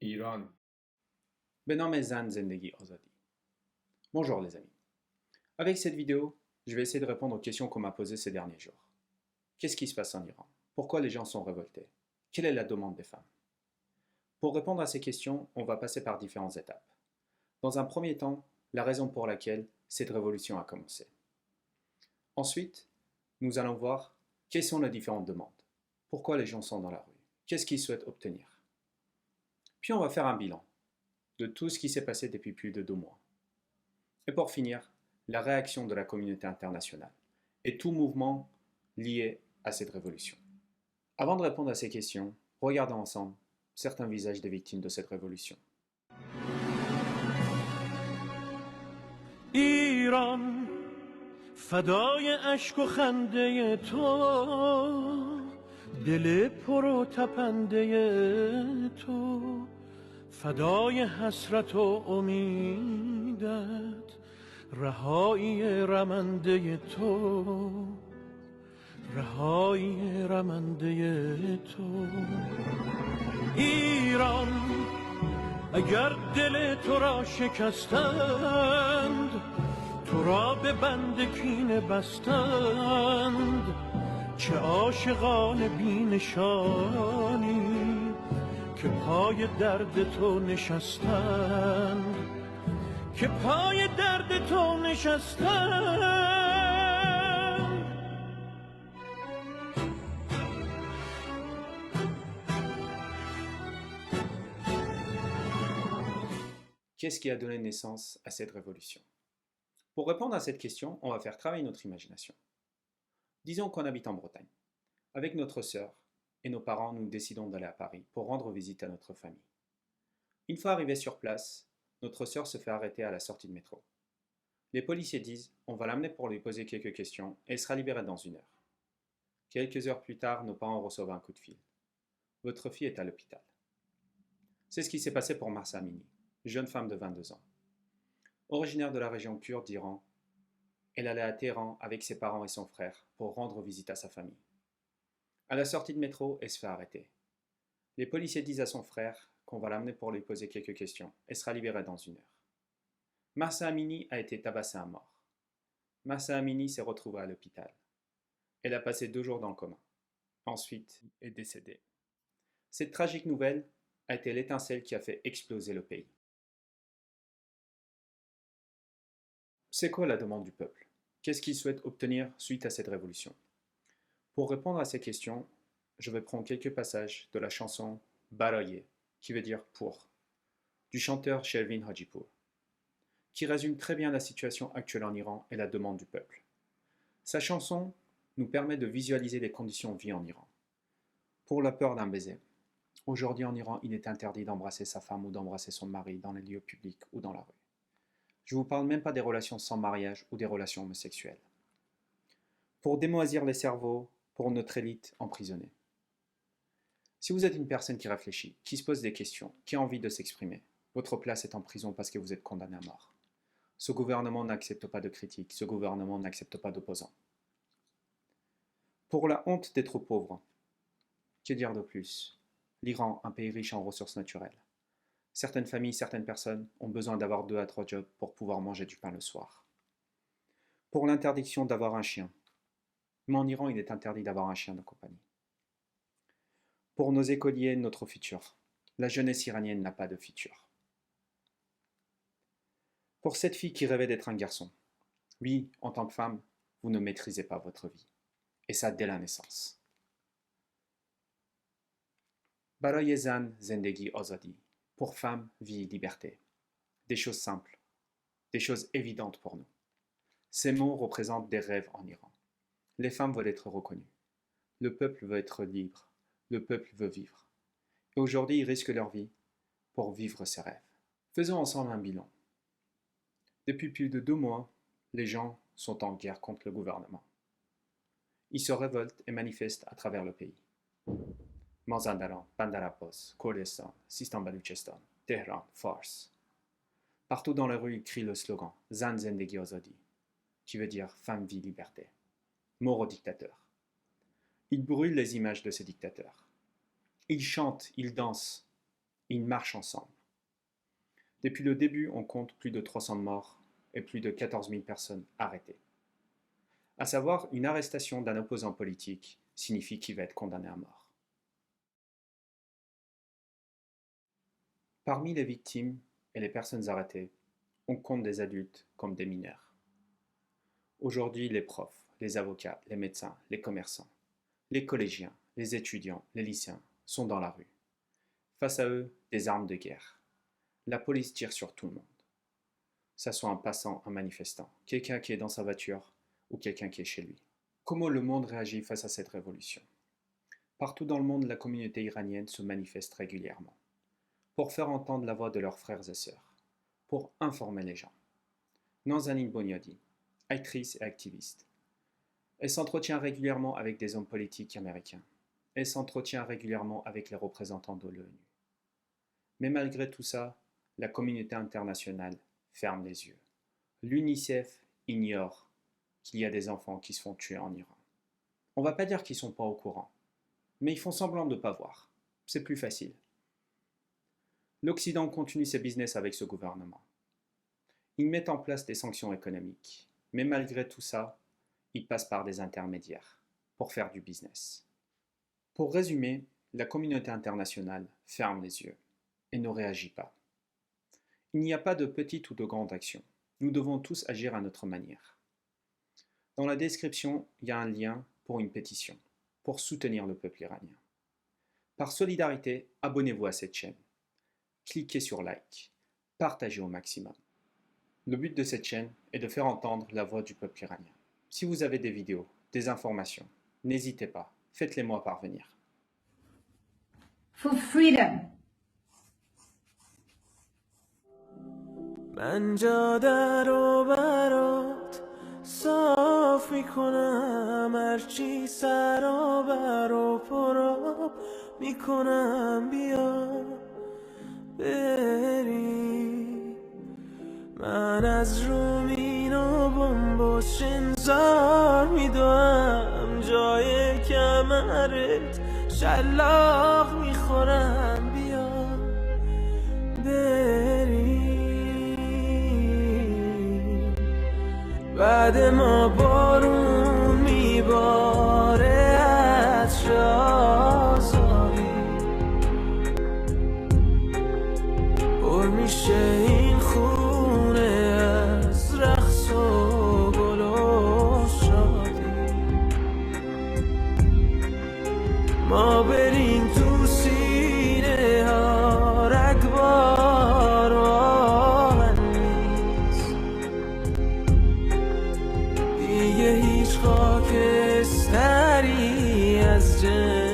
ایران. به نام زن زندگی آزادی. Bonjour les amis. Avec cette vidéo, je vais essayer de répondre aux questions qu'on m'a posées ces derniers jours. Qu'est-ce qui se passe en Iran? Pourquoi les gens sont révoltés? Quelle est la demande des femmes? Pour répondre à ces questions, on va passer par différentes étapes. Dans un premier temps, la raison pour laquelle cette révolution a commencé. Ensuite, nous allons voir quelles sont les différentes demandes. Pourquoi les gens sont dans la rue? Qu'est-ce qu'ils souhaitent obtenir? Puis on va faire un bilan de tout ce qui s'est passé depuis plus de 2 mois. Et pour finir, la réaction de la communauté internationale et tout mouvement lié à cette révolution. Avant de répondre à ces questions, regardons ensemble certains visages des victimes de cette révolution. ایران فدای اشک و خنده تو، دل پر و تپنده تو، فدای حسرت و امیدت، رهایی رمنده تو، رهایی رمنده تو. ایران اگر دل تو را شکستند، تو را به بند کینه بستند، چه عاشقان بی نشانی که پای درد تو نشستند، که پای درد تو نشستند. Qu'est-ce qui a donné naissance à cette révolution? Pour répondre à cette question, on va faire travailler notre imagination. Disons qu'on habite en Bretagne. Avec notre sœur et nos parents, nous décidons d'aller à Paris pour rendre visite à notre famille. Une fois arrivés sur place, notre sœur se fait arrêter à la sortie de métro. Les policiers disent « on va l'amener pour lui poser quelques questions et elle sera libérée dans 1 heure ». Quelques heures plus tard, nos parents reçoivent un coup de fil. « Votre fille est à l'hôpital ». C'est ce qui s'est passé pour Mahsa Amini, jeune femme de 22 ans. Originaire de la région kurde d'Iran, elle allait à Téhéran avec ses parents et son frère pour rendre visite à sa famille. À la sortie de métro, elle se fait arrêter. Les policiers disent à son frère qu'on va l'amener pour lui poser quelques questions. Elle sera libérée dans 1 heure. Mahsa Amini a été tabassée à mort. Mahsa Amini s'est retrouvée à l'hôpital. Elle a passé 2 jours dans le coma. Ensuite, est décédée. Cette tragique nouvelle a été l'étincelle qui a fait exploser le pays. C'est quoi la demande du peuple? Qu'est-ce qu'il souhaite obtenir suite à cette révolution? Pour répondre à ces questions, je vais prendre quelques passages de la chanson Baraye, qui veut dire pour, du chanteur Shervin Hajipour, qui résume très bien la situation actuelle en Iran et la demande du peuple. Sa chanson nous permet de visualiser les conditions de vie en Iran. Pour la peur d'un baiser. Aujourd'hui en Iran, il est interdit d'embrasser sa femme ou d'embrasser son mari dans les lieux publics ou dans la rue. Je ne vous parle même pas des relations sans mariage ou des relations homosexuelles. Pour démoisir les cerveaux, pour notre élite emprisonnée. Si vous êtes une personne qui réfléchit, qui se pose des questions, qui a envie de s'exprimer, votre place est en prison parce que vous êtes condamné à mort. Ce gouvernement n'accepte pas de critiques, ce gouvernement n'accepte pas d'opposants. Pour la honte d'être pauvre, que dire de plus? L'Iran, un pays riche en ressources naturelles. Certaines familles, certaines personnes ont besoin d'avoir 2 à 3 jobs pour pouvoir manger du pain le soir. Pour l'interdiction d'avoir un chien. Mais en Iran, il est interdit d'avoir un chien de compagnie. Pour nos écoliers, notre futur. La jeunesse iranienne n'a pas de futur. Pour cette fille qui rêvait d'être un garçon. Oui, en tant que femme, vous ne maîtrisez pas votre vie. Et ça dès la naissance. Baraye zan zendegi azadi. Pour femme, vie, liberté. Des choses simples. Des choses évidentes pour nous. Ces mots représentent des rêves en Iran. Les femmes veulent être reconnues. Le peuple veut être libre. Le peuple veut vivre. Et aujourd'hui, ils risquent leur vie pour vivre ces rêves. Faisons ensemble un bilan. Depuis plus de 2 mois, les gens sont en guerre contre le gouvernement. Ils se révoltent et manifestent à travers le pays. Mazandaran, Bandarabas, Kurdistan, Sistan-Baluchistan, Téhéran, Fars. Partout dans la rue, ils crient le slogan « Zan Zendegi Azadi », qui veut dire « Femme, vie, liberté ». Mort aux dictateurs. Ils brûlent les images de ces dictateurs. Ils chantent, ils dansent Ils marchent ensemble. Depuis le début, on compte plus de 300 morts et plus de 14 000 personnes arrêtées. À savoir, une arrestation d'un opposant politique signifie qu'il va être condamné à mort. Parmi les victimes et les personnes arrêtées, on compte des adultes comme des mineurs. Aujourd'hui, les profs, les avocats, les médecins, les commerçants, les collégiens, les étudiants, les lycéens sont dans la rue. Face à eux, des armes de guerre. La police tire sur tout le monde. Que ce soit un passant, un manifestant, quelqu'un qui est dans sa voiture ou quelqu'un qui est chez lui. Comment le monde réagit face à cette révolution? Partout dans le monde, la communauté iranienne se manifeste régulièrement pour faire entendre la voix de leurs frères et sœurs, pour informer les gens. Nazanin Boniadi, actrice et activiste. Elle s'entretient régulièrement avec des hommes politiques américains. Elle s'entretient régulièrement avec les représentants de l'ONU. Mais malgré tout ça, la communauté internationale ferme les yeux. L'UNICEF ignore qu'il y a des enfants qui se font tuer en Iran. On ne va pas dire qu'ils ne sont pas au courant, mais ils font semblant de ne pas voir. C'est plus facile. L'Occident continue ses business avec ce gouvernement. Ils mettent en place des sanctions économiques, mais malgré tout ça, ils passent par des intermédiaires pour faire du business. Pour résumer, la communauté internationale ferme les yeux et ne réagit pas. Il n'y a pas de petite ou de grande action. Nous devons tous agir à notre manière. Dans la description, il y a un lien pour une pétition, pour soutenir le peuple iranien. Par solidarité, abonnez-vous à cette chaîne. Cliquez sur like, partagez au maximum. Le but de cette chaîne est de faire entendre la voix du peuple iranien. Si vous avez des vidéos, des informations, n'hésitez pas, faites-les-moi parvenir. For freedom. من جاده رو برات صاف میکنم هرچی سرابر و پراب میکنم بیا بری من از رومین و بمب شنزار میدوم جای کمرت شلاق میخورم بیا بری بعد ما بارون میباره از شازاری پر میشه این خونه از رقص و گل و شادی ما بریم تو سینه ها رگبار و آهن نیست دیگه هیچ خاکستری از جن